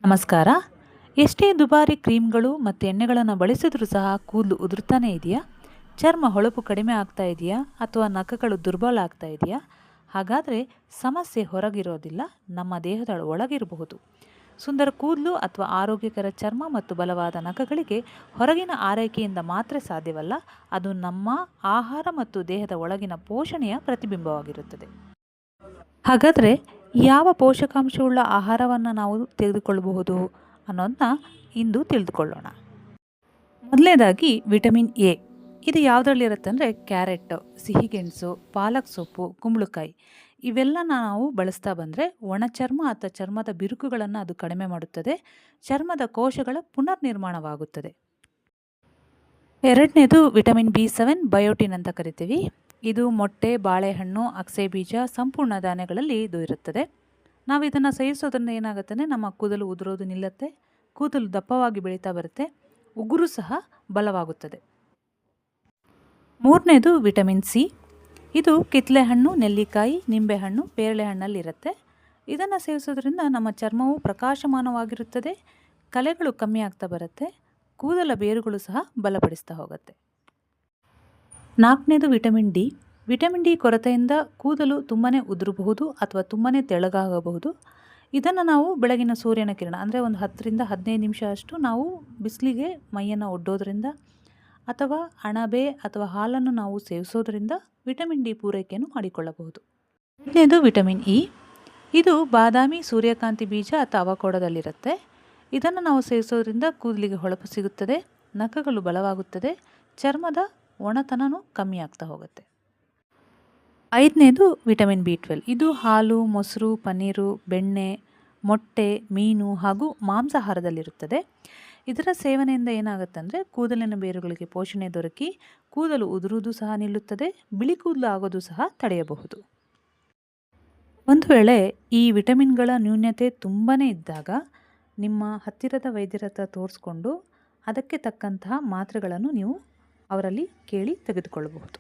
ನಮಸ್ಕಾರ. ಎಷ್ಟೇ ದುಬಾರಿ ಕ್ರೀಮ್ಗಳು ಮತ್ತು ಎಣ್ಣೆಗಳನ್ನು ಬಳಸಿದ್ರೂ ಸಹ ಕೂದಲು ಉದುರ್ತಾನೆ ಇದೆಯಾ? ಚರ್ಮ ಹೊಳಪು ಕಡಿಮೆ ಆಗ್ತಾ ಇದೆಯಾ? ಅಥವಾ ನಖಗಳು ದುರ್ಬಲ ಆಗ್ತಾ ಇದೆಯಾ? ಹಾಗಾದರೆ ಸಮಸ್ಯೆ ಹೊರಗಿರೋದಿಲ್ಲ, ನಮ್ಮ ದೇಹದ ಒಳಗಿರಬಹುದು. ಸುಂದರ ಕೂದಲು ಅಥವಾ ಆರೋಗ್ಯಕರ ಚರ್ಮ ಮತ್ತು ಬಲವಾದ ನಖಗಳಿಗೆ ಹೊರಗಿನ ಆರೈಕೆಯಿಂದ ಮಾತ್ರ ಸಾಧ್ಯವಲ್ಲ, ಅದು ನಮ್ಮ ಆಹಾರ ಮತ್ತು ದೇಹದ ಒಳಗಿನ ಪೋಷಣೆಯ ಪ್ರತಿಬಿಂಬವಾಗಿರುತ್ತದೆ. ಹಾಗಾದರೆ ಯಾವ ಪೋಷಕಾಂಶವುಳ್ಳ ಆಹಾರವನ್ನು ನಾವು ತೆಗೆದುಕೊಳ್ಳಬಹುದು ಅನ್ನೋದನ್ನ ಇಂದು ತಿಳಿದುಕೊಳ್ಳೋಣ. ಮೊದಲನೇದಾಗಿ ವಿಟಮಿನ್ ಎ. ಇದು ಯಾವುದರಲ್ಲಿರುತ್ತೆ ಅಂದರೆ ಕ್ಯಾರೆಟ್, ಸಿಹಿಗೆಣಸು, ಪಾಲಕ್ ಸೊಪ್ಪು, ಕುಂಬಳಕಾಯಿ ಇವೆಲ್ಲ ನಾವು ಬಳಸ್ತಾ ಬಂದರೆ ಒಣ ಚರ್ಮ ಅಥವಾ ಚರ್ಮದ ಬಿರುಕುಗಳನ್ನು ಅದು ಕಡಿಮೆ ಮಾಡುತ್ತದೆ. ಚರ್ಮದ ಕೋಶಗಳ ಪುನರ್ನಿರ್ಮಾಣವಾಗುತ್ತದೆ. ಎರಡನೇದು ವಿಟಮಿನ್ ಬಿ7 ಬಯೋಟಿನ್ ಅಂತ ಕರಿತೀವಿ. ಇದು ಮೊಟ್ಟೆ, ಬಾಳೆಹಣ್ಣು, ಅಗಸೆ ಬೀಜ, ಸಂಪೂರ್ಣ ಧಾನ್ಯಗಳಲ್ಲಿ ಇದು ಇರುತ್ತದೆ. ನಾವು ಇದನ್ನು ಸೇವಿಸೋದ್ರಿಂದ ಏನಾಗುತ್ತೆ, ನಮ್ಮ ಕೂದಲು ಉದುರೋದು ನಿಲ್ಲುತ್ತೆ, ಕೂದಲು ದಪ್ಪವಾಗಿ ಬೆಳೀತಾ ಬರುತ್ತೆ, ಉಗುರು ಸಹ ಬಲವಾಗುತ್ತದೆ. ಮೂರನೇದು ವಿಟಮಿನ್ ಸಿ. ಇದು ಕಿತ್ತಳೆ ಹಣ್ಣು, ನೆಲ್ಲಿಕಾಯಿ, ನಿಂಬೆಹಣ್ಣು, ಪೇರಳೆ ಹಣ್ಣಲ್ಲಿರುತ್ತೆ. ಇದನ್ನು ಸೇವಿಸೋದ್ರಿಂದ ನಮ್ಮ ಚರ್ಮವು ಪ್ರಕಾಶಮಾನವಾಗಿರುತ್ತದೆ, ಕಲೆಗಳು ಕಮ್ಮಿ ಆಗ್ತಾ ಬರುತ್ತೆ, ಕೂದಲ ಬೇರುಗಳು ಸಹ ಬಲಪಡಿಸ್ತಾ ಹೋಗುತ್ತೆ. ನಾಲ್ಕನೇದು ವಿಟಮಿನ್ ಡಿ. ವಿಟಮಿನ್ ಡಿ ಕೊರತೆಯಿಂದ ಕೂದಲು ತುಂಬಾ ಉದುರಬಹುದು ಅಥವಾ ತುಂಬಾ ತೆಳ್ಳಗಾಗಬಹುದು. ಇದನ್ನು ನಾವು ಬೆಳಗಿನ ಸೂರ್ಯನ ಕಿರಣ ಅಂದರೆ ಒಂದು 10ರಿಂದ 15 ನಿಮಿಷ ಅಷ್ಟು ನಾವು ಬಿಸಿಲಿಗೆ ಮೈಯನ್ನು ಒಡ್ಡೋದ್ರಿಂದ ಅಥವಾ ಅಣಬೆ ಅಥವಾ ಹಾಲನ್ನು ನಾವು ಸೇವಿಸೋದ್ರಿಂದ ವಿಟಮಿನ್ ಡಿ ಪೂರೈಕೆಯನ್ನು ಮಾಡಿಕೊಳ್ಳಬಹುದು. ಐದನೇದು ವಿಟಮಿನ್ ಇ. ಇದು ಬಾದಾಮಿ, ಸೂರ್ಯಕಾಂತಿ ಬೀಜ ಅಥವಾ ಅವಕೋಡದಲ್ಲಿರುತ್ತೆ. ಇದನ್ನು ನಾವು ಸೇವಿಸೋದ್ರಿಂದ ಕೂದಲಿಗೆ ಹೊಳಪು ಸಿಗುತ್ತದೆ, ನಖಗಳು ಬಲವಾಗುತ್ತದೆ, ಚರ್ಮದ ಒಣತನನೂ ಕಮ್ಮಿ ಆಗ್ತಾ ಹೋಗುತ್ತೆ. ಐದನೇದು ವಿಟಮಿನ್ ಬಿ12. ಇದು ಹಾಲು, ಮೊಸರು, ಪನ್ನೀರು, ಬೆಣ್ಣೆ, ಮೊಟ್ಟೆ, ಮೀನು ಹಾಗೂ ಮಾಂಸಾಹಾರದಲ್ಲಿರುತ್ತದೆ. ಇದರ ಸೇವನೆಯಿಂದ ಏನಾಗುತ್ತೆ ಅಂದರೆ ಕೂದಲಿನ ಬೇರುಗಳಿಗೆ ಪೋಷಣೆ ದೊರಕಿ ಕೂದಲು ಉದುರುವುದು ಸಹ ನಿಲ್ಲುತ್ತದೆ, ಬಿಳಿ ಕೂದಲು ಆಗೋದು ಸಹ ತಡೆಯಬಹುದು. ಒಂದು ವೇಳೆ ಈ ವಿಟಮಿನ್ಗಳ ನ್ಯೂನತೆ ತುಂಬಾ ಇದ್ದಾಗ ನಿಮ್ಮ ಹತ್ತಿರದ ವೈದ್ಯರ ಹತ್ರ ತೋರಿಸ್ಕೊಂಡು ಅದಕ್ಕೆ ತಕ್ಕಂತಹ ಮಾತ್ರೆಗಳನ್ನು ನೀವು ಅವರಲ್ಲಿ ಕೇಳಿ ತೆಗೆದುಕೊಳ್ಳಬಹುದು.